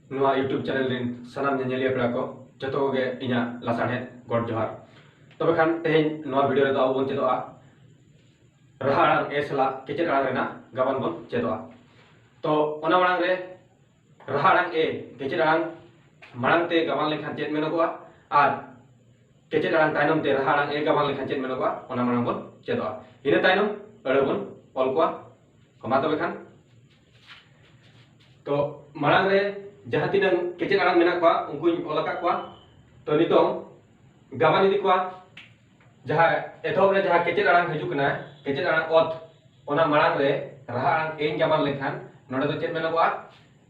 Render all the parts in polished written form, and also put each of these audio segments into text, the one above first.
YouTube channel rin sanam nyeliya pera ko joto ge inya lasanhet god johar tobe khan tehin video redo abo bon chedoa raharang esla kecet arang rena gaban bon chedoa to ona marang re raharang e kecet arang marang te gaban lekhan chet menogoa ar kecet arang tainam te raharang e gaban lekhan chet menogoa ona marang bon chedoa ina tainam ado bon ol kwa koma tobe khan to marang re jaha tinang kecet arang menak kwa ungkuñ olaka kwa to nitong gaban idi kwa jaha ethob re jaha kecet arang hiju kana kecet arang ot ona marang re raha arang en gaban lekhan node do chet menogwa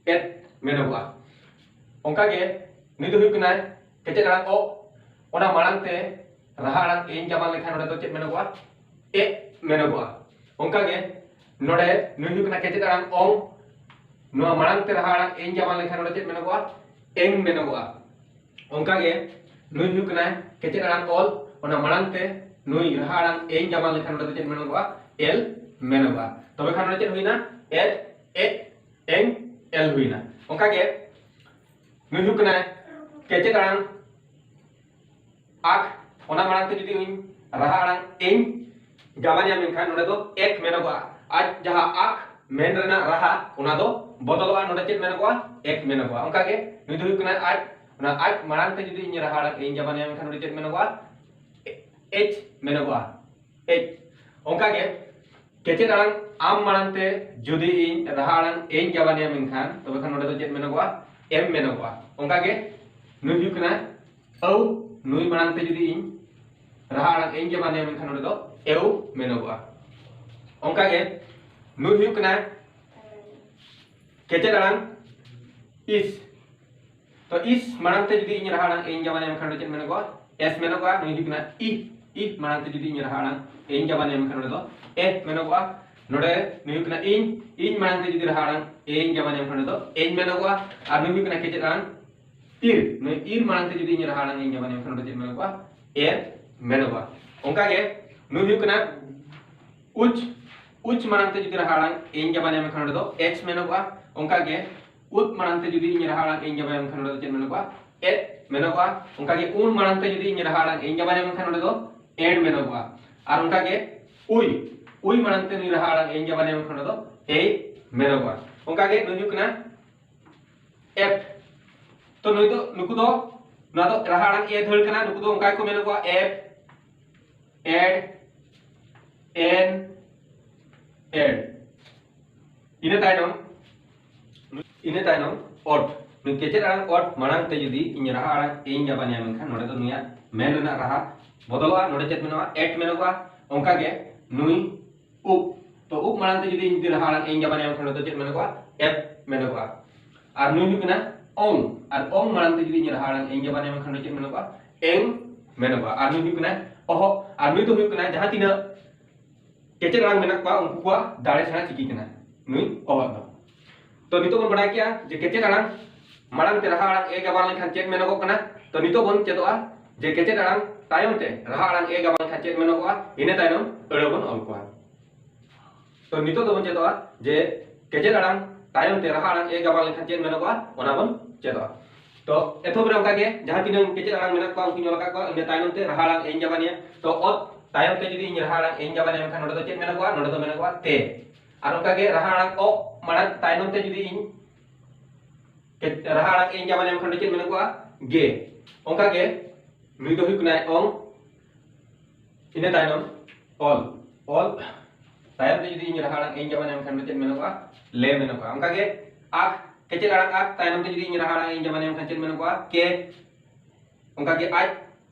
et menogwa onka ge nidu hu kana kecet arang o ona marang te raha arang en gaban lekhan node do chet menogwa e menogwa onka ge node nu hu kana kecet arang ong no marang te raha arang en gaban lekhan node chet menogwa eng menogwa onka ge nu hu kana kecet arang ol ona marang te nui raha arang en gaban lekhan node chet menogwa el menogwa tobe khan node chet huina et e eng el huina onka ge nu hu kana kecet arang ak ona marang te judi huin raha arang eng gaban ya menkhan node do ek menogwa aj jaha ak men rena raha ona do bodoloa node chet menogwa ek menogwa onka ge nu hu kana aj ona aj marang te judi in raha arang eng gaban ya menkhan node chet menogwa h menogwa h onka ge kecet arang am marang te judi in raha arang eng gaban ya menkhan tobe khan node do chet menogwa m menogwa onka ge nu hu kana au nui marang te judi in raha arang eng gaban ya menkhan node do eu menogwa onka ge nu hu kana kecet arang is to is marang te judi in raha arang eng gaban ya menkhan node chet menogwa s menogwa nu hu kana i marang te judi in raha arang eng gaban ya menkhan node do e menogwa node nu hu kana in marang te judi raha arang eng gaban ya menkhan node do en menogwa ar nu hu kana kecet arang ir marang te judi in raha arang eng gaban ya menkhan node chet menogwa er menogwa onka ge nu hu kana uch marang te judi raha arang eng gaban ya menkhan node do h menogwa onka ge ut marang te judi in raha arang eng gaban ya menkhan node do chet menogwa et menogwa onka ge un marang te judi in raha arang eng gaban ya menkhan node do ed menogwa ar onka ge ui marang te ni raha arang eng gaban ya menkhan node do ei menogwa onka ge nu hu kana f to nuku do na do raha arang e dhol kana nuku do onka ko menogwa f ed n ed ine tainom ot nu kecet arang ot marang te judi in raha arang eng gaban ya menkhan node do nuya men rena raha bodoloa node chet menogwa et menogwa onka ge nui to marang te judi in raha arang eng gaban ya menkhan node do chet menogwa f menogwa ar nu hu kana ong marang te judi in raha arang eng gaban ya menkhan node chet menogwa eng menogwa ar nu hu kana oho ar nu to hu kana jaha tina kecet arang menak kwa ungku kwa dare sana chiki kana nui oho do to nito bon badai kya je kecet arang marang te raha arang e gaban lekhan chet menogok kana to nito bon chedoa je kecet arang tayom te raha arang e gaban lekhan chet menogwa ine tainom ero bon ol kwa to nito do bon chedoa je kecet arang tayom te raha arang e gaban lekhan chet menogwa ona bon chedoa to ethob re onka ge jaha tinang kecet arang menak kwa ungku nyolaka kwa ine tainom te raha arang eng gaban ya to ot tayom te judi in raha arang eng gaban ya menkhan node do chet menogwa node do menogwa te ar onka ge raha arang o marang tainom te judi in raha arang eng gaban ya menkhan node chet menogwa ge onka ge nui do hu kana ong ine tainom ol tayom te judi in raha arang eng gaban ya menkhan node chet menogwa le menogwa onka ge ak kecet arang ak tainom te judi in raha arang eng gaban ya menkhan chet menogwa ke onka ge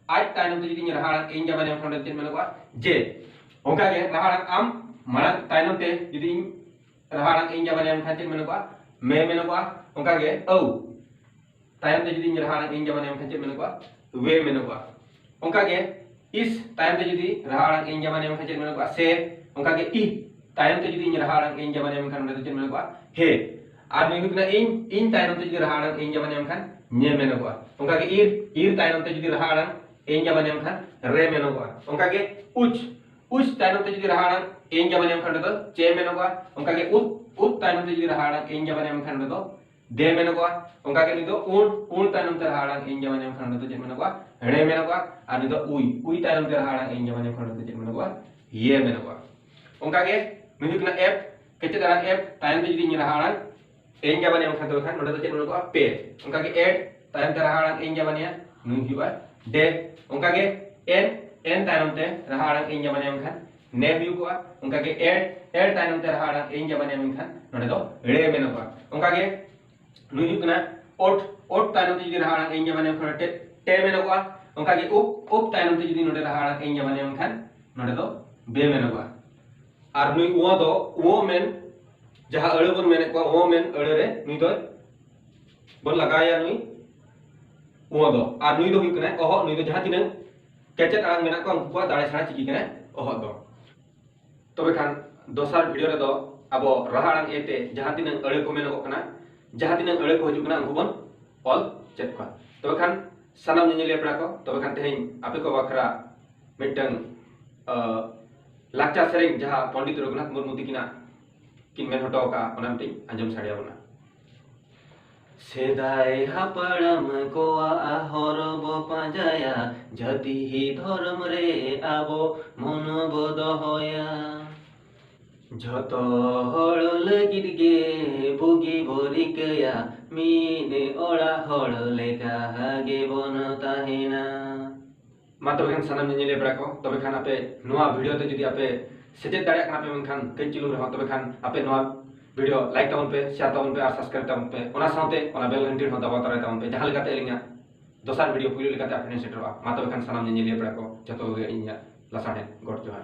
aj tainom te judi in raha arang eng gaban ya menkhan node chet menogwa je onka ge raha arang am marang tainom te judi in raha arang eng gaban ya menkhan chet menogwa me menogwa onka ge au tayom te judi in raha arang eng gaban ya menkhan chet menogwa we menogwa onka ge is tayom te judi raha arang eng gaban ya menkhan chet menogwa se onka ge i tayom te judi in raha arang eng gaban ya menkhan node do chet menogwa he ar nu hu kana in tayom te judi raha arang eng gaban ya menkhan nye menogwa onka ge ir tayom te judi raha arang eng gaban ya menkhan re menogwa onka ge uch tayom te judi raha arang eng gaban ya menkhan node do che menogwa onka ge ut tayom te judi raha arang eng gaban ya menkhan node do दे मेनोगा उनका के निदो उन तायनम ते रहा आड़ांग इन जमाने में खंड तो चेत मेनोगा हेड़े मेनोगा और निदो उई तायनम ते रहा आड़ांग इन जमाने में खंड तो चेत मेनोगा ये मेनोगा उनका के नुई कना एप केचे आड़ांग एप तायनम ते जुदी रहा आड़ांग इन जमाने में खंड तो खान नोडे तो चेत मेनोगा पे उनका के एड तायनम ते रहा आड़ांग इन जमाने नुई हुआ दे उनका के एन तायनम ते रहा आड़ांग इन जमाने में खान ने हुआ उनका के एड तायनम ते रहा आड़ांग इन जमाने में खान नोडे तो रे मेनोगा उनका के नुई कना ओट तायनम ते जुदी रहा आड़ांग इन जमाने में खान टे मेनोगा उनका के उप तायनम ते जुदी नोडे रहा आड़ांग इन जमाने में खान नोडे तो बे मेनोगा और नुई वो मेन जहां अड़े बन मेने को वो मेन अड़े रे नुई तो बन लगाया नुई वो दो और नुई दो हुई कना ओहो नुई दो जहां तिना केचेत आड़ांग मेना को उनको दाड़े छाड़ा चिकी कना ओहो दो तबे खान दोसार वीडियो रे दो अब रहा आड़ांग एते जहां तिना अड़े को मेनो कना जहां तिना अड़े को हजु कना उनको बन ऑल चेक को तबे खान सानाम नेनेलिया पड़ा को तबे खान तेहें आपे को बखरा मिटन लाक्चा सेरेंग जहां पंडित रघुनाथ मुर्मू तिकिना किन मेन हटो का ओनामटी अंजम साड़िया बना सेदाय हापड़ाम को हरब पाजाया जति ही धर्म रे आबो मनब दहया जत हड़ लगित गे बुगी बरिकया मीने ओड़ा हड़ लेका गे बन ताहेना मा तबे खान सानाम नेनेलिया पड़ा को तबे खान आपे नोआ वीडियो ते जुदी आपे सेचेत दाड़िया खाना पे मेनखान कई चिलु रहा तबे खान आपे नोआ वीडियो लाइक ताबन पे शेयर ताबन पे और सब्सक्राइब ताबन पे ओना साथे ओना बेल घंटी हो दबा तराय ताबन पे जहां लेकाते एलिंगा दोसार वीडियो पुइलो लेकाते आपने सेटरवा मा तबे खान सानाम नेनेलिया पड़ा को जतो गे इन्या लसाने गॉड जोहार।